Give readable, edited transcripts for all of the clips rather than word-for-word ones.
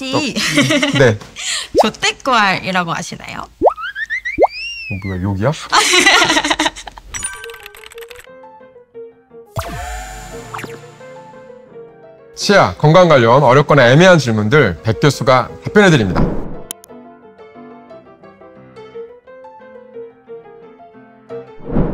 혹시 네. 조떼꾸알이라고 아시나요? 뭐야, 욕이야? 치아, 건강 관련 어렵거나 애매한 질문들 백 교수가 답변해드립니다.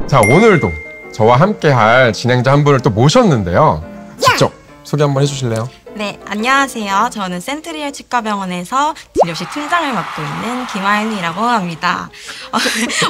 자, 오늘도 저와 함께 할 진행자 한 분을 또 모셨는데요. 직접 소개 한번 해주실래요? 네, 안녕하세요. 저는 센트리얼 치과병원에서 진료실 팀장을 맡고 있는 김하윤이라고 합니다.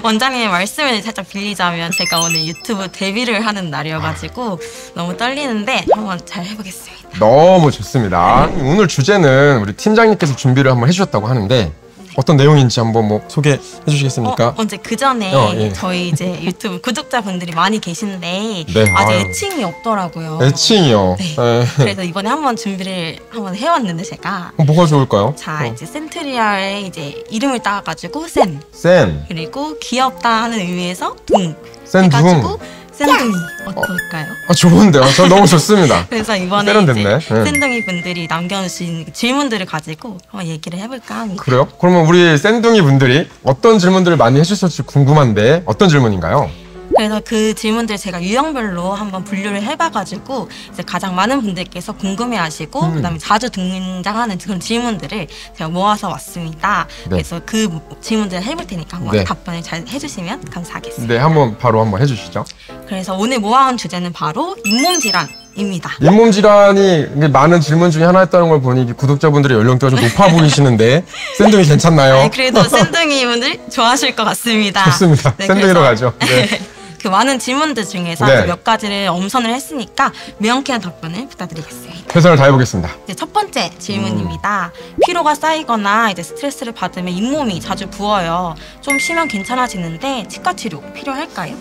원장님의 말씀을 살짝 빌리자면 제가 오늘 유튜브 데뷔를 하는 날이어가지고 너무 떨리는데 한번 잘 해보겠습니다. 너무 좋습니다. 오늘 주제는 우리 팀장님께서 준비를 한번 해주셨다고 하는데 어떤 내용인지 한번 뭐 소개해 주시겠습니까? 언제 그 전에 예. 저희 이제 유튜브 구독자분들이 많이 계신데 네, 아직 애칭이 없더라고요. 애칭이요? 네. 네. 그래서 이번에 한번 준비를 한번 해왔는데 제가 뭐가 좋을까요? 자 이제 센트리얼의 이제 이름을 따가지고 센 센. 그리고 귀엽다 하는 의미에서 둥 센둥. 해가지고 센둥이 어떨까요? 아, 좋은데요? 저 너무 좋습니다. 그래서 이번에 세련됐네. 이제 네. 센둥이 분들이 남겨주신 질문들을 가지고 한번 얘기를 해볼까 합니다. 그래요? 그러면 우리 센둥이 분들이 어떤 질문들을 많이 해주실지 궁금한데 어떤 질문인가요? 그래서 그 질문들 제가 유형별로 한번 분류를 해봐가지고 이제 가장 많은 분들께서 궁금해하시고 그다음에 자주 등장하는 그런 질문들을 제가 모아서 왔습니다. 네. 그래서 그 질문들을 해볼 테니까 한번 네. 답변을 잘 해주시면 감사하겠습니다. 네, 바로 한번 해주시죠. 그래서 오늘 모아온 주제는 바로 잇몸 질환입니다. 잇몸 질환이 많은 질문 중에 하나였다는 걸 보니 구독자분들의 연령대가 좀 높아 보이시는데 센둥이 괜찮나요? 아니, 그래도 센둥이 분들 좋아하실 것 같습니다. 좋습니다. 네, 센둥이로 그래서 가죠. 네. 그 많은 질문들 중에서 네. 몇 가지를 엄선을 했으니까 명쾌한 답변을 부탁드리겠습니다. 최선을 다해보겠습니다. 이제 첫 번째 질문입니다. 피로가 쌓이거나 이제 스트레스를 받으면 잇몸이 자주 부어요. 좀 쉬면 괜찮아지는데 치과 치료 필요할까요?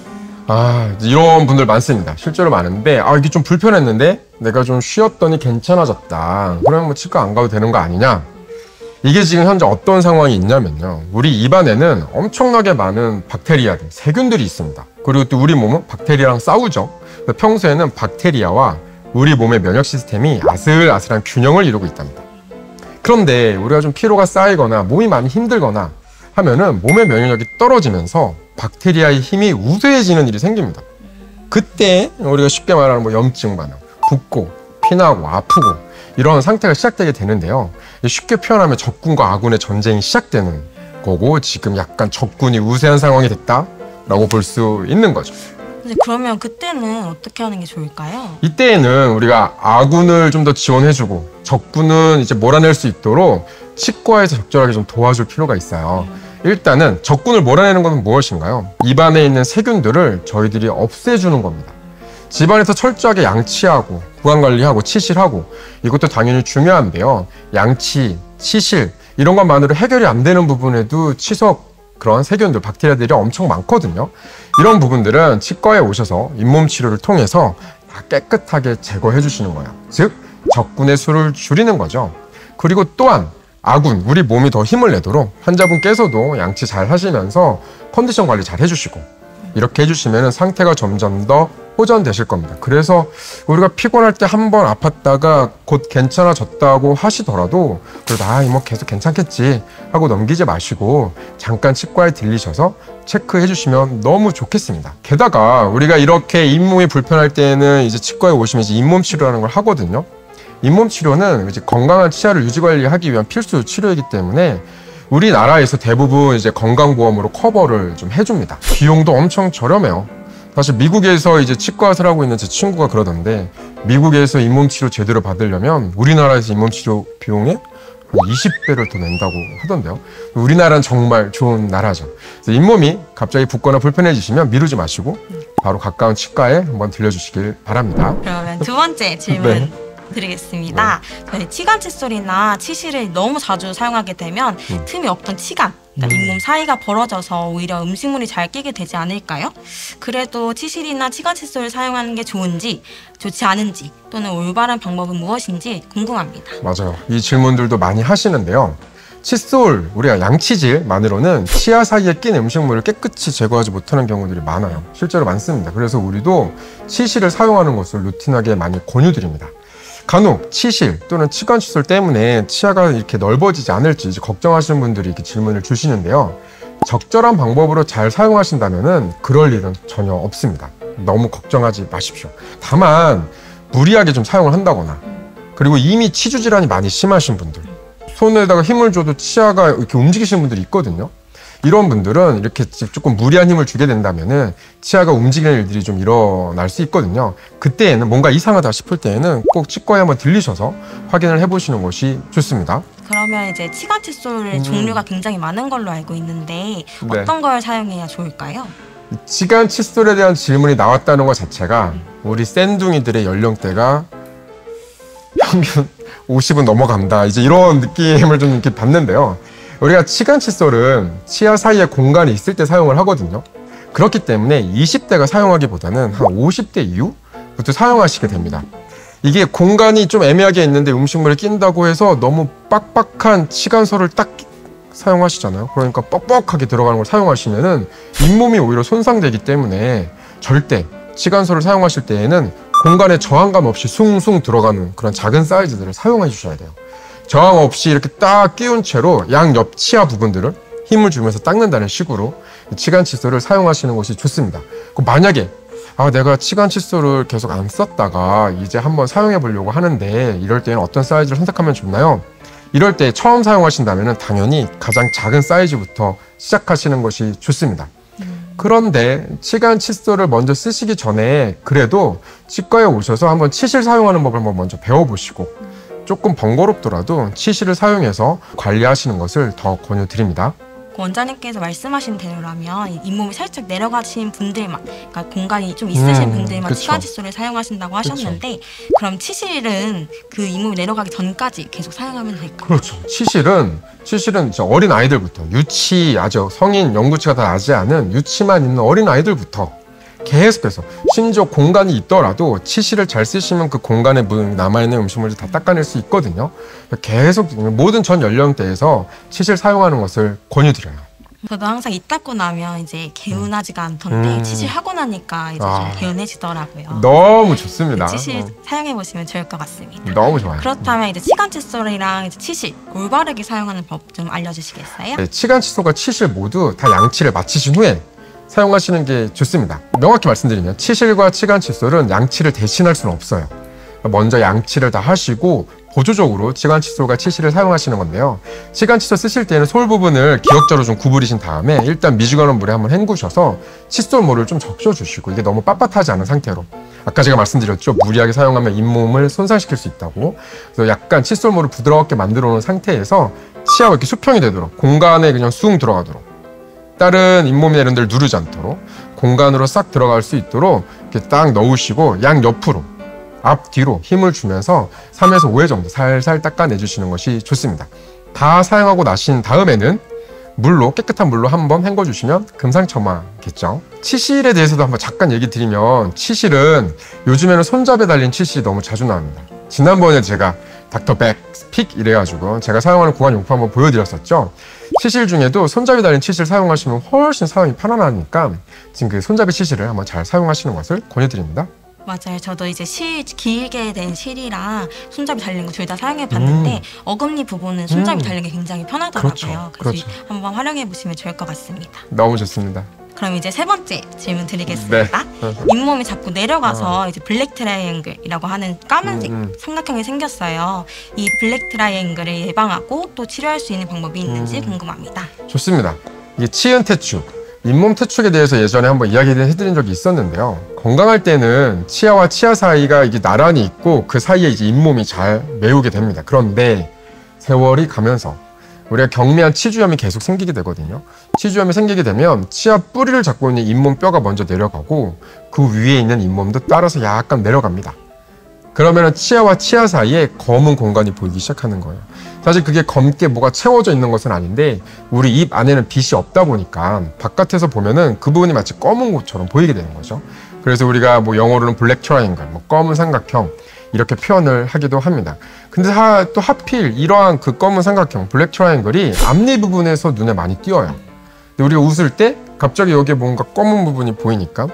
아, 이런 분들 많습니다. 실제로 많은데 이게 좀 불편했는데 내가 좀 쉬었더니 괜찮아졌다. 그러면 뭐 치과 안 가도 되는 거 아니냐? 이게 지금 현재 어떤 상황이 있냐면요. 우리 입안에는 엄청나게 많은 박테리아들, 세균들이 있습니다. 그리고 또 우리 몸은 박테리아랑 싸우죠. 평소에는 박테리아와 우리 몸의 면역 시스템이 아슬아슬한 균형을 이루고 있답니다. 그런데 우리가 좀 피로가 쌓이거나 몸이 많이 힘들거나 하면은 몸의 면역력이 떨어지면서 박테리아의 힘이 우세해지는 일이 생깁니다. 그때 우리가 쉽게 말하는 뭐 염증 반응, 붓고, 피나고, 아프고 이런 상태가 시작되게 되는데요. 쉽게 표현하면 적군과 아군의 전쟁이 시작되는 거고 지금 약간 적군이 우세한 상황이 됐다라고 볼 수 있는 거죠. 근데 그러면 그때는 어떻게 하는 게 좋을까요? 이때에는 우리가 아군을 좀 더 지원해주고 적군은 이제 몰아낼 수 있도록 치과에서 적절하게 좀 도와줄 필요가 있어요. 일단은 적군을 몰아내는 것은 무엇인가요? 입안에 있는 세균들을 저희들이 없애주는 겁니다. 집안에서 철저하게 양치하고 구강관리하고 치실하고 이것도 당연히 중요한데요. 양치, 치실 이런 것만으로 해결이 안 되는 부분에도 치석 그런 세균들, 박테리아들이 엄청 많거든요. 이런 부분들은 치과에 오셔서 잇몸 치료를 통해서 다 깨끗하게 제거해 주시는 거예요. 즉 적군의 수를 줄이는 거죠. 그리고 또한 아군, 우리 몸이 더 힘을 내도록 환자분께서도 양치 잘 하시면서 컨디션 관리 잘 해주시고 이렇게 해주시면 상태가 점점 더 호전되실 겁니다. 그래서 우리가 피곤할 때 한 번 아팠다가 곧 괜찮아졌다고 하시더라도 그래도 뭐 계속 괜찮겠지 하고 넘기지 마시고 잠깐 치과에 들리셔서 체크해 주시면 너무 좋겠습니다. 게다가 우리가 이렇게 잇몸이 불편할 때는 이제 치과에 오시면 이제 잇몸 치료라는 걸 하거든요. 잇몸 치료는 이제 건강한 치아를 유지 관리하기 위한 필수 치료이기 때문에 우리나라에서 대부분 이제 건강보험으로 커버를 좀 해줍니다. 비용도 엄청 저렴해요. 사실 미국에서 이제 치과의사를 하고 있는 제 친구가 그러던데 미국에서 잇몸 치료 제대로 받으려면 우리나라에서 잇몸 치료 비용에 한 20배를 더 낸다고 하던데요. 우리나라는 정말 좋은 나라죠. 그래서 잇몸이 갑자기 붓거나 불편해지시면 미루지 마시고 바로 가까운 치과에 한번 들려주시길 바랍니다. 그러면 두 번째 질문 네. 드리겠습니다. 저희 치간 칫솔이나 치실을 너무 자주 사용하게 되면 틈이 없던 치간, 그러니까 잇몸 사이가 벌어져서 오히려 음식물이 잘 끼게 되지 않을까요? 그래도 치실이나 치간 칫솔을 사용하는 게 좋은지 좋지 않은지 또는 올바른 방법은 무엇인지 궁금합니다. 맞아요. 이 질문들도 많이 하시는데요. 칫솔, 우리가 양치질만으로는 치아 사이에 낀 음식물을 깨끗이 제거하지 못하는 경우들이 많아요. 실제로 많습니다. 그래서 우리도 치실을 사용하는 것을 루틴하게 많이 권유드립니다. 간혹 치실 또는 치관 칫솔 때문에 치아가 이렇게 넓어지지 않을지 이제 걱정하시는 분들이 이렇게 질문을 주시는데요. 적절한 방법으로 잘 사용하신다면은 그럴 일은 전혀 없습니다. 너무 걱정하지 마십시오. 다만 무리하게 좀 사용을 한다거나, 그리고 이미 치주 질환이 많이 심하신 분들, 손에다가 힘을 줘도 치아가 이렇게 움직이시는 분들이 있거든요. 이런 분들은 이렇게 조금 무리한 힘을 주게 된다면은 치아가 움직이는 일들이 좀 일어날 수 있거든요. 그때에는 뭔가 이상하다 싶을 때에는 꼭 치과에 한번 들리셔서 확인을 해보시는 것이 좋습니다. 그러면 이제 치관 칫솔 종류가 굉장히 많은 걸로 알고 있는데 어떤 걸 사용해야 좋을까요? 치관 칫솔에 대한 질문이 나왔다는 것 자체가 우리 샌둥이들의 연령대가 평균 50은 넘어간다, 이제 이런 느낌을 좀 이렇게 받는데요. 우리가 치관 칫솔은 치아 사이에 공간이 있을 때 사용을 하거든요. 그렇기 때문에 20대가 사용하기보다는 한 50대 이후부터 사용하시게 됩니다. 이게 공간이 좀 애매하게 있는데 음식물에 낀다고 해서 너무 빡빡한 치관솔을 딱 사용하시잖아요. 그러니까 뻑뻑하게 들어가는 걸 사용하시면은 잇몸이 오히려 손상되기 때문에 절대 치관솔을 사용하실 때에는 공간에 저항감 없이 숭숭 들어가는 그런 작은 사이즈들을 사용해 주셔야 돼요. 저항 없이 이렇게 딱 끼운 채로 양옆 치아 부분들을 힘을 주면서 닦는다는 식으로 치관 칫솔을 사용하시는 것이 좋습니다. 만약에 내가 치관 칫솔을 계속 안 썼다가 이제 한번 사용해 보려고 하는데 이럴 때는 어떤 사이즈를 선택하면 좋나요? 이럴 때 처음 사용하신다면 당연히 가장 작은 사이즈부터 시작하시는 것이 좋습니다. 그런데 치관 칫솔을 먼저 쓰시기 전에 그래도 치과에 오셔서 한번 치실 사용하는 법을 한번 먼저 배워보시고, 조금 번거롭더라도 치실을 사용해서 관리하시는 것을 더 권유드립니다. 원장님께서 말씀하신 대로라면 잇몸이 살짝 내려가신 분들만, 그러니까 공간이 좀 있으신 분들만 그쵸. 치관 칫솔을 사용하신다고 하셨는데, 그럼 치실은 그 잇몸이 내려가기 전까지 계속 사용하면 될까요? 그렇죠. 치실은 이제 어린 아이들부터, 유치, 아주 성인 연구치가 다 나지 않은 유치만 있는 어린 아이들부터 계속해서, 심지어 공간이 있더라도 치실을 잘 쓰시면 그 공간에 남아있는 음식물을 다 닦아낼 수 있거든요. 계속 모든 전 연령대에서 치실 사용하는 것을 권유드려요. 저도 항상 입 닦고 나면 이제 개운하지가 않던데 치실하고 나니까 이제 좀 개운해지더라고요. 너무 좋습니다. 치실 사용해보시면 좋을 것 같습니다. 너무 좋아요. 그렇다면 이제 치관 칫솔이랑 이제 치실 올바르게 사용하는 법 좀 알려주시겠어요? 네, 치관 칫솔과 치실 모두 다 양치를 마치신 후에 사용하시는 게 좋습니다. 명확히 말씀드리면 치실과 치관 칫솔은 양치를 대신할 수는 없어요. 먼저 양치를 다 하시고 보조적으로 치관 칫솔과 치실을 사용하시는 건데요. 치관 칫솔 쓰실 때는 솔 부분을 기역자로 좀 구부리신 다음에 일단 미지근한 물에 한번 헹구셔서 칫솔물을 좀 적셔주시고, 이게 너무 빳빳하지 않은 상태로, 아까 제가 말씀드렸죠, 무리하게 사용하면 잇몸을 손상시킬 수 있다고. 그래서 약간 칫솔물을 부드럽게 만들어 놓은 상태에서 치아가 이렇게 수평이 되도록, 공간에 그냥 쑥 들어가도록, 다른 잇몸이나 이런 데를 누르지 않도록 공간으로 싹 들어갈 수 있도록 이렇게 딱 넣으시고 양옆으로, 앞뒤로 힘을 주면서 3에서 5회 정도 살살 닦아내주시는 것이 좋습니다. 다 사용하고 나신 다음에는 깨끗한 물로 한번 헹궈주시면 금상첨화겠죠. 치실에 대해서도 한번 잠깐 얘기 드리면, 치실은 요즘에는 손잡이에 달린 치실이 너무 자주 나옵니다. 지난번에 제가 닥터백 픽 이래가지고 제가 사용하는 구강용품 한번 보여드렸었죠. 치실 중에도 손잡이 달린 치실 사용하시면 훨씬 사용이 편안하니까 지금 그 손잡이 치실을 한번 잘 사용하시는 것을 권유드립니다. 맞아요. 저도 이제 길게 된 실이랑 손잡이 달린 거 둘 다 사용해 봤는데 어금니 부분은 손잡이 달린 게 굉장히 편하더라고요. 그래서 한번 활용해 보시면 좋을 것 같습니다. 너무 좋습니다. 그럼 이제 세 번째 질문 드리겠습니다. 네. 잇몸이 자꾸 내려가서 이제 블랙 트라이앵글이라고 하는 까만색 삼각형이 생겼어요. 이 블랙 트라이앵글을 예방하고 또 치료할 수 있는 방법이 있는지 궁금합니다. 좋습니다. 이게 치은 태축, 잇몸 태축에 대해서 예전에 한번 이야기를 해드린 적이 있었는데요. 건강할 때는 치아와 치아 사이가 이게 나란히 있고 그 사이에 이제 잇몸이 잘 메우게 됩니다. 그런데 세월이 가면서 우리가 경미한 치주염이 계속 생기게 되거든요. 치주염이 생기게 되면 치아 뿌리를 잡고 있는 잇몸 뼈가 먼저 내려가고 그 위에 있는 잇몸도 따라서 약간 내려갑니다. 그러면 치아와 치아 사이에 검은 공간이 보이기 시작하는 거예요. 사실 그게 검게 뭐가 채워져 있는 것은 아닌데 우리 입 안에는 빛이 없다 보니까 바깥에서 보면은 그 부분이 마치 검은 것처럼 보이게 되는 거죠. 그래서 우리가 뭐 영어로는 블랙 트라이앵글, 검은 삼각형 이렇게 표현을 하기도 합니다. 근데 또 하필 이러한 그 검은 삼각형, 블랙 트라이앵글이 앞니 부분에서 눈에 많이 띄어요. 근데 우리가 웃을 때 갑자기 여기에 뭔가 검은 부분이 보이니까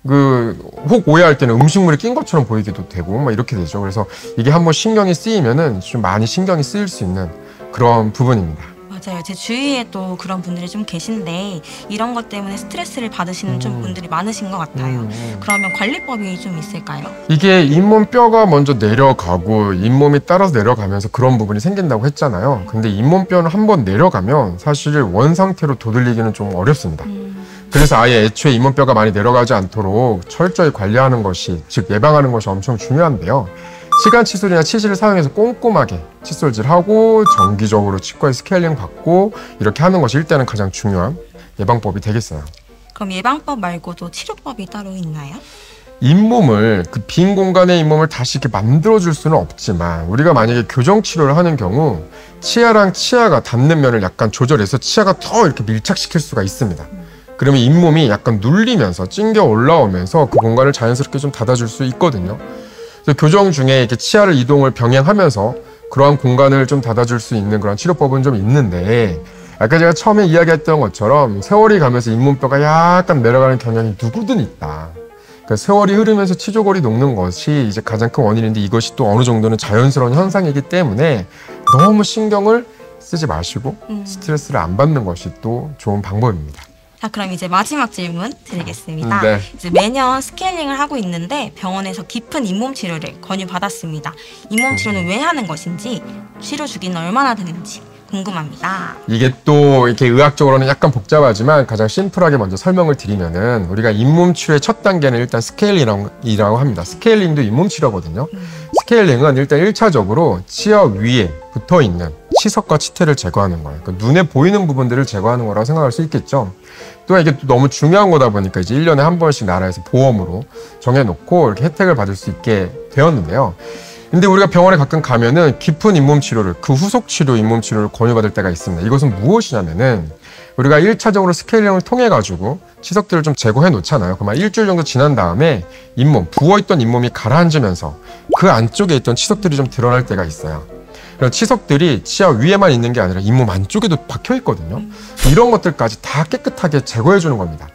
혹 오해할 때는 음식물이 낀 것처럼 보이기도 되고 막 이렇게 되죠. 그래서 이게 한번 신경이 쓰이면은 좀 많이 신경이 쓰일 수 있는 그런 부분입니다. 맞아요. 제 주위에도 그런 분들이 좀 계신데 이런 것 때문에 스트레스를 받으시는 좀 분들이 많으신 것 같아요. 그러면 관리법이 좀 있을까요? 이게 잇몸뼈가 먼저 내려가고 잇몸이 따라서 내려가면서 그런 부분이 생긴다고 했잖아요. 근데 잇몸뼈는 한번 내려가면 사실 원 상태로 도들리기는 좀 어렵습니다. 그래서 아예 애초에 잇몸뼈가 많이 내려가지 않도록 철저히 관리하는 것이, 즉 예방하는 것이 엄청 중요한데요. 치간 칫솔이나 치실을 사용해서 꼼꼼하게 칫솔질하고 정기적으로 치과에 스케일링 받고 이렇게 하는 것이 일단은 가장 중요한 예방법이 되겠어요. 그럼 예방법 말고도 치료법이 따로 있나요? 잇몸을, 그 빈 공간의 잇몸을 다시 이렇게 만들어줄 수는 없지만 우리가 만약에 교정 치료를 하는 경우 치아랑 치아가 닿는 면을 약간 조절해서 치아가 더 이렇게 밀착시킬 수가 있습니다. 그러면 잇몸이 약간 눌리면서 찡겨 올라오면서 그 공간을 자연스럽게 좀 닫아줄 수 있거든요. 그래서 교정 중에 이렇게 치아를 이동을 병행하면서 그러한 공간을 좀 닫아줄 수 있는 그런 치료법은 좀 있는데, 아까 제가 처음에 이야기했던 것처럼 세월이 가면서 잇몸뼈가 약간 내려가는 경향이 누구든 있다. 그러니까 세월이 흐르면서 치조골이 녹는 것이 이제 가장 큰 원인인데, 이것이 또 어느 정도는 자연스러운 현상이기 때문에 너무 신경을 쓰지 마시고 스트레스를 안 받는 것이 또 좋은 방법입니다. 자, 그럼 이제 마지막 질문 드리겠습니다. 네. 이제 매년 스케일링을 하고 있는데 병원에서 깊은 잇몸 치료를 권유받았습니다. 잇몸 치료는 왜 하는 것인지, 치료 주기는 얼마나 되는지 궁금합니다. 이게 또 이렇게 의학적으로는 약간 복잡하지만 가장 심플하게 먼저 설명을 드리면은, 우리가 잇몸 치료의 첫 단계는 일단 스케일링이라고 합니다. 스케일링도 잇몸 치료거든요. 스케일링은 일단 1차적으로 치아 위에 붙어 있는 치석과 치태를 제거하는 거예요. 그러니까 눈에 보이는 부분들을 제거하는 거라고 생각할 수 있겠죠. 또 이게 또 너무 중요한 거다 보니까 이제 1년에 한 번씩 나라에서 보험으로 정해놓고 이렇게 혜택을 받을 수 있게 되었는데요. 근데 우리가 병원에 가끔 가면은 깊은 잇몸 치료를, 그 후속 치료 잇몸 치료를 권유받을 때가 있습니다. 이것은 무엇이냐면은, 우리가 1차적으로 스케일링을 통해 가지고 치석들을 좀 제거해 놓잖아요. 그러면 일주일 정도 지난 다음에 잇몸, 부어있던 잇몸이 가라앉으면서 그 안쪽에 있던 치석들이 좀 드러날 때가 있어요. 그런 치석들이 치아 위에만 있는 게 아니라 잇몸 안쪽에도 박혀 있거든요. 이런 것들까지 다 깨끗하게 제거해 주는 겁니다.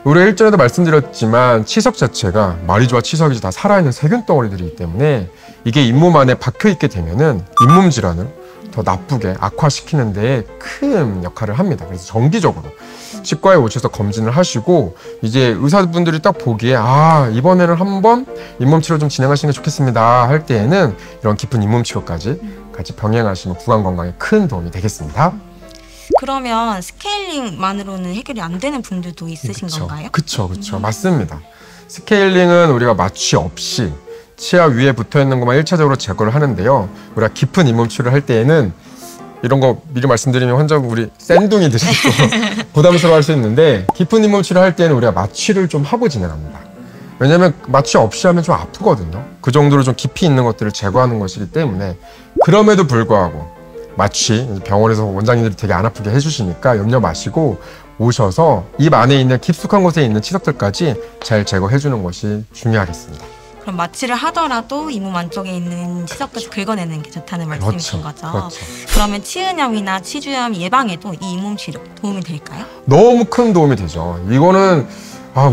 우리가 일전에도 말씀드렸지만 치석 자체가, 말이 좋아 치석이지, 다 살아있는 세균 덩어리들이기 때문에 이게 잇몸 안에 박혀 있게 되면은 잇몸 질환을 더 나쁘게 악화시키는 데 큰 역할을 합니다. 그래서 정기적으로 치과에 오셔서 검진을 하시고, 이제 의사분들이 딱 보기에 이번에는 한번 잇몸 치료 좀 진행하시는 게 좋겠습니다 할 때에는 이런 깊은 잇몸 치료까지 같이 병행하시면 구강 건강에 큰 도움이 되겠습니다. 그러면 스케일링만으로는 해결이 안 되는 분들도 있으신 건가요? 그쵸. 맞습니다. 스케일링은 우리가 마취 없이 치아 위에 붙어있는 것만 1차적으로 제거를 하는데요. 우리가 깊은 잇몸 치료를 할 때에는, 이런 거 미리 말씀드리면 환자분, 우리 샌둥이들이 또 부담스러워할 수 있는데, 깊은 잇몸 치료 할 때는 우리가 마취를 좀 하고 진행합니다. 왜냐면 마취 없이 하면 좀 아프거든요. 그 정도로 좀 깊이 있는 것들을 제거하는 것이기 때문에. 그럼에도 불구하고 마취, 병원에서 원장님들이 되게 안 아프게 해주시니까 염려 마시고 오셔서 입 안에 있는 깊숙한 곳에 있는 치석들까지 잘 제거해주는 것이 중요하겠습니다. 그럼 마취를 하더라도 잇몸 안쪽에 있는 치석까지 긁어내는 게 좋다는 말씀이신 거죠? 그렇죠. 그러면 치은염이나 치주염 예방에도 이 잇몸 치료 도움이 될까요? 너무 큰 도움이 되죠. 이거는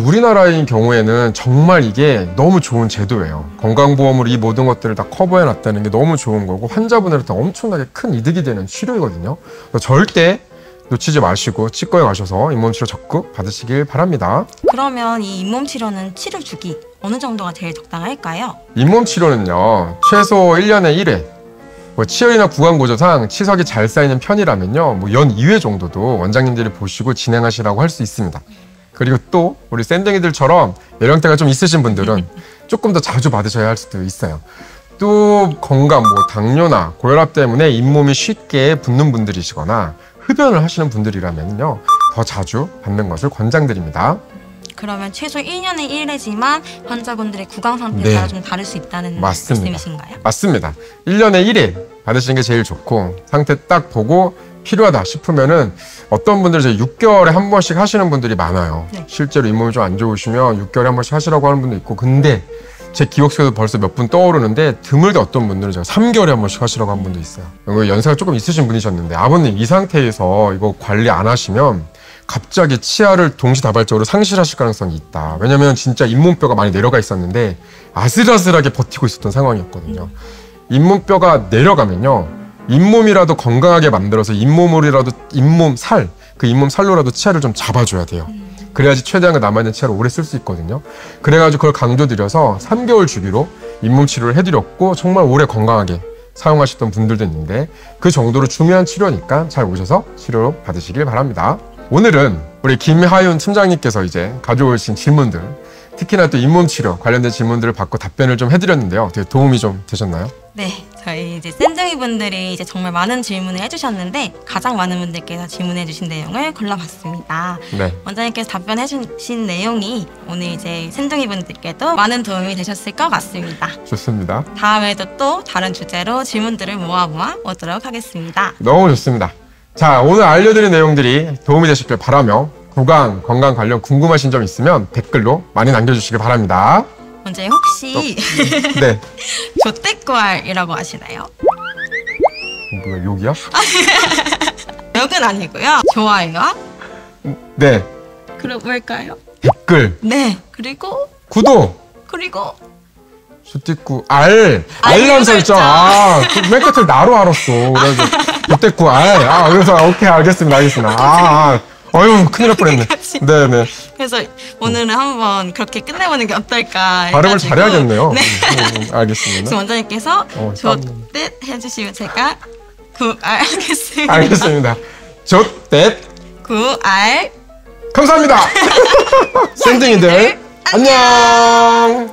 우리나라의 경우에는 정말 이게 너무 좋은 제도예요. 건강보험으로 이 모든 것들을 다 커버해 놨다는 게 너무 좋은 거고, 환자분들한테 엄청나게 큰 이득이 되는 치료이거든요. 절대 놓치지 마시고 치과에 가셔서 잇몸 치료 적극 받으시길 바랍니다. 그러면 이 잇몸 치료는 치료 주기 어느 정도가 제일 적당할까요? 잇몸 치료는요, 최소 1년에 1회, 치열이나 구강구조상 치석이 잘 쌓이는 편이라면요, 연 2회 정도도 원장님들이 보시고 진행하시라고 할 수 있습니다. 그리고 또 우리 샌댕이들처럼 연령대가 좀 있으신 분들은 조금 더 자주 받으셔야 할 수도 있어요. 또 건강, 당뇨나 고혈압 때문에 잇몸이 쉽게 붓는 분들이시거나 흡연을 하시는 분들이라면요, 더 자주 받는 것을 권장드립니다. 그러면 최소 1년에 1회지만 환자분들의 구강 상태에 따라 좀 다를 수 있다는 말씀이신가요? 맞습니다. 1년에 1회 받으시는 게 제일 좋고, 상태 딱 보고 필요하다 싶으면은, 어떤 분들은 6개월에 한 번씩 하시는 분들이 많아요. 네. 실제로 잇몸이 좀 안 좋으시면 6개월에 한 번씩 하시라고 하는 분도 있고, 근데 제 기억 속에도 벌써 몇 분 떠오르는데, 드물게 어떤 분들은 제가 3개월에 한 번씩 하시라고 한 분도 있어요. 연세가 조금 있으신 분이셨는데, 아버님 이 상태에서 이거 관리 안 하시면 갑자기 치아를 동시다발적으로 상실하실 가능성이 있다. 왜냐면 진짜 잇몸뼈가 많이 내려가 있었는데 아슬아슬하게 버티고 있었던 상황이었거든요. 잇몸뼈가 내려가면요, 잇몸이라도 건강하게 만들어서 잇몸으로라도 그 잇몸 살로라도 치아를 좀 잡아줘야 돼요. 그래야지 최대한 남아있는 치아를 오래 쓸 수 있거든요. 그래가지고 그걸 강조드려서 3개월 주기로 잇몸 치료를 해드렸고 정말 오래 건강하게 사용하셨던 분들도 있는데 그 정도로 중요한 치료니까 잘 오셔서 치료 받으시길 바랍니다. 오늘은 우리 김하윤 팀장님께서 이제 가져오신 질문들, 특히나 또 잇몸 치료 관련된 질문들을 받고 답변을 좀 해드렸는데요. 어떻게 도움이 좀 되셨나요? 네, 저희 이제 샌둥이 분들이 이제 정말 많은 질문을 해주셨는데 가장 많은 분들께서 질문해주신 내용을 골라봤습니다. 네. 원장님께서 답변해주신 내용이 오늘 이제 샌둥이 분들께도 많은 도움이 되셨을 것 같습니다. 좋습니다. 다음에도 또 다른 주제로 질문들을 모아 오도록 하겠습니다. 너무 좋습니다. 자, 오늘 알려드린 내용들이 도움이 되셨길 바라며 구강, 건강 관련 궁금하신 점 있으면 댓글로 많이 남겨주시길 바랍니다. 원장님 혹시 네. 조떼꾸알이라고 아시나요? 뭐야, 욕이야? 욕은 아니고요. 좋아요. 네. 그리고 뭘까요? 댓글, 네. 그리고 구독, 조띠꾸, 알람 설정. 맨 끝에 나로 알았어. 그래서 조띠꾸, 그래서 오케이, 알겠습니다. 어휴, 큰일 날 뻔했네. 네네. 그래서 오늘은 한번 그렇게 끝내보는 게 어떨까 발음을 해가지고. 잘해야겠네요. 네. 알겠습니다. 그래서 원장님께서 조떼 해주시면 제가 하겠습니다. 알겠습니다. 조떼. 감사합니다. 샌딩이들 안녕.